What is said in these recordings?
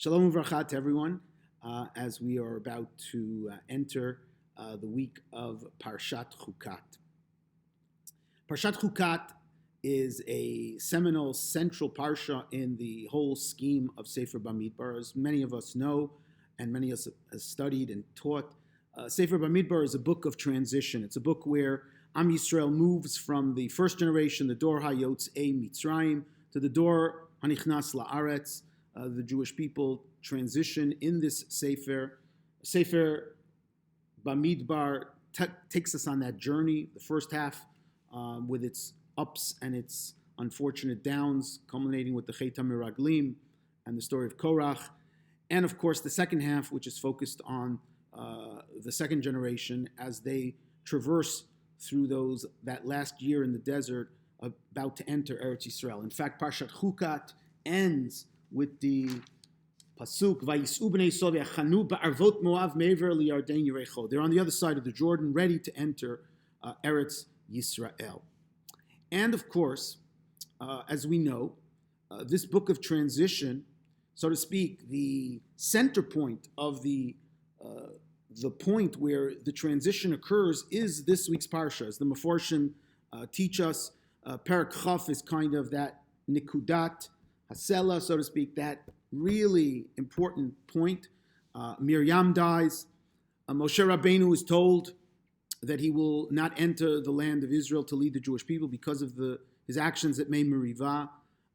Shalom uvracha to everyone as we are about to enter the week of Parshat Chukat. Parshat Chukat is a seminal central parsha in the whole scheme of Sefer Bamidbar. As many of us know and many of us have studied and taught, Sefer Bamidbar is a book of transition. It's a book where Am Yisrael moves from the first generation, the Dor HaYotzei Mitzrayim, to the Dor HaNichnas La'aretz. The Jewish people transition in this Sefer. Sefer Bamidbar takes us on that journey, the first half with its ups and its unfortunate downs, culminating with the Chet HaMeraglim and the story of Korach. And of course, the second half, which is focused on the second generation as they traverse through that last year in the desert, about to enter Eretz Yisrael. In fact, Parshat Chukat ends with the pasuk Vayis'u b'nei Yisrael v'yachanu ba'arvot Moav me'ever liyarden yirecho. They're on the other side of the Jordan, ready to enter Eretz Yisrael. And of course, as we know, this book of transition, so to speak, the center point of the point where the transition occurs is this week's parsha. As the Meforshim teach us, Perek Chaf is kind of that nikudat hasela, so to speak, that really important point. Miriam dies. Moshe Rabbeinu is told that he will not enter the land of Israel to lead the Jewish people because of his actions at Mei Merivah.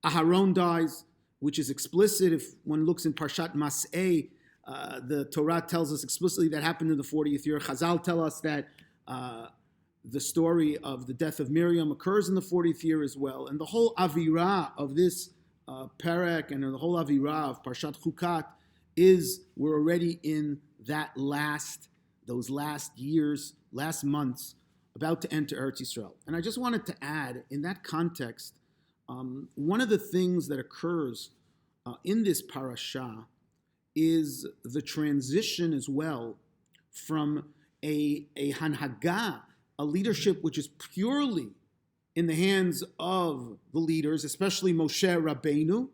Aharon dies, which is explicit. If one looks in Parshat Mas'eh, the Torah tells us explicitly that happened in the 40th year. Chazal tell us that the story of the death of Miriam occurs in the 40th year as well. And the whole avirah of this Perek and the whole avirah of Parshat Chukat is we're already in those last years, last months, about to enter Eretz Yisrael. And I just wanted to add, in that context, one of the things that occurs in this parasha is the transition as well from a hanhagah, a leadership which is purely in the hands of the leaders, especially Moshe Rabbeinu,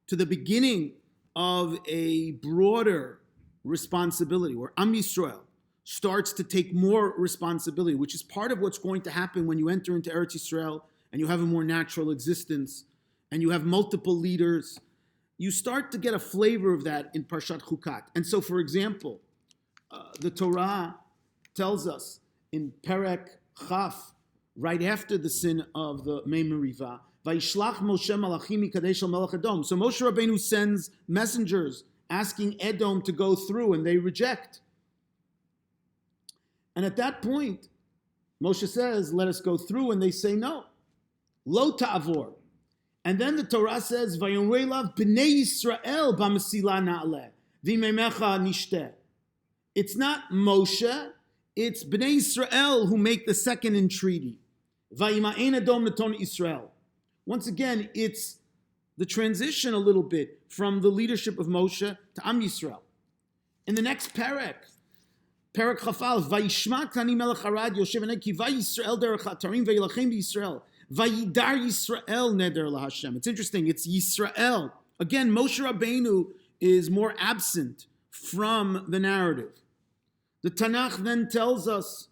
to the beginning of a broader responsibility where Am Yisrael starts to take more responsibility, which is part of what's going to happen when you enter into Eretz Yisrael and you have a more natural existence and you have multiple leaders. You start to get a flavor of that in Parshat Chukat. And so, for example, the Torah tells us in Perek Chaf, right after the sin of the Mei Merivah, Vayishlach Moshe Malachim Mikadesh Melech Edom. So Moshe Rabbeinu sends messengers asking Edom to go through, and they reject. And at that point, Moshe says, let us go through, and they say no. Lo ta'avor. And then the Torah says, Vayomrei lav b'nei Yisrael b'masila na'aleh v'imeimecha nishteh. It's not Moshe, it's Bnei Yisrael who make the second entreaty. Vayima'en Edom neton Yisrael. Once again, it's the transition a little bit from the leadership of Moshe to Am Yisrael. In the next Perek Chafal, Vayishma Tani Melech Arad Yoshev Enei Ki Vayisrael derech hatarim vayilachem b'Yisrael. Vayidar Yisrael neder laHashem. It's interesting, it's Yisrael. Again, Moshe Rabbeinu is more absent from the narrative. The Tanakh then tells us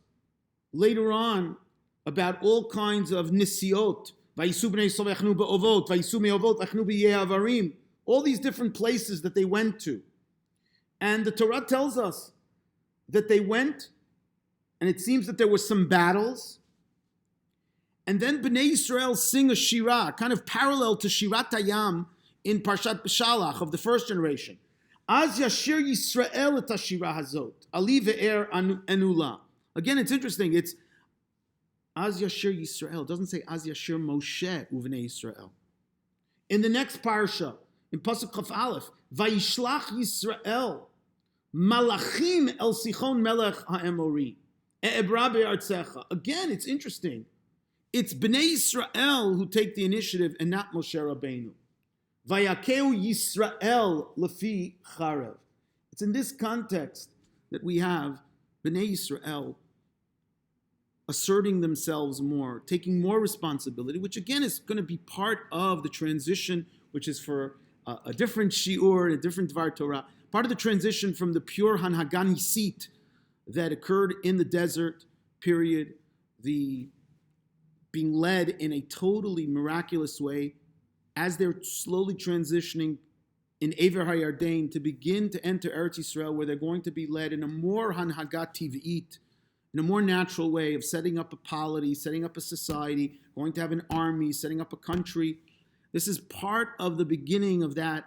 later on about all kinds of nisiot. Vayisu b'nei Yisrael v'yachnu be'ovot, vayisu me'ovot v'yachnu b'ye'avarim. All these different places that they went to. And the Torah tells us that they went, and it seems that there were some battles. And then Bnei Yisrael sing a shirah, kind of parallel to Shirat Hayam in Parshat B'Shalach of the first generation. Az yashir Yisrael et hashirah hazot, ali ve'er enula. Again, it's interesting. It's Az yashir Yisrael. It doesn't say Az yashir Moshe uvnei Yisrael. In the next parsha, in Pasuk Chaf Aleph, Vayishlach Yisrael malachim el Sichon melech ha'emori e'ebra be'artzecha. Again, it's interesting. It's Bnei Yisrael who take the initiative and not Moshe Rabbeinu. Vayakeu Yisrael lefi charev. It's in this context that we have Bnei Yisrael asserting themselves more, taking more responsibility, which again is going to be part of the transition, which is for a different shiur, a different dvar Torah. Part of the transition from the pure Hanhaga Nisit that occurred in the desert period, the being led in a totally miraculous way as they're slowly transitioning in Ever HaYarden to begin to enter Eretz Yisrael, where they're going to be led in a more Hanhaga Tiv'it, in a more natural way of setting up a polity, setting up a society, going to have an army, setting up a country. This is part of the beginning of that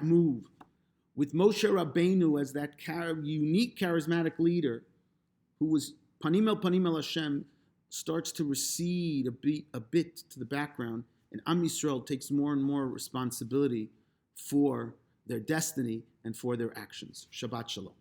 move. With Moshe Rabbeinu as that unique charismatic leader who was Panim el Hashem, starts to recede a bit to the background, and Am Yisrael takes more and more responsibility for their destiny and for their actions. Shabbat Shalom.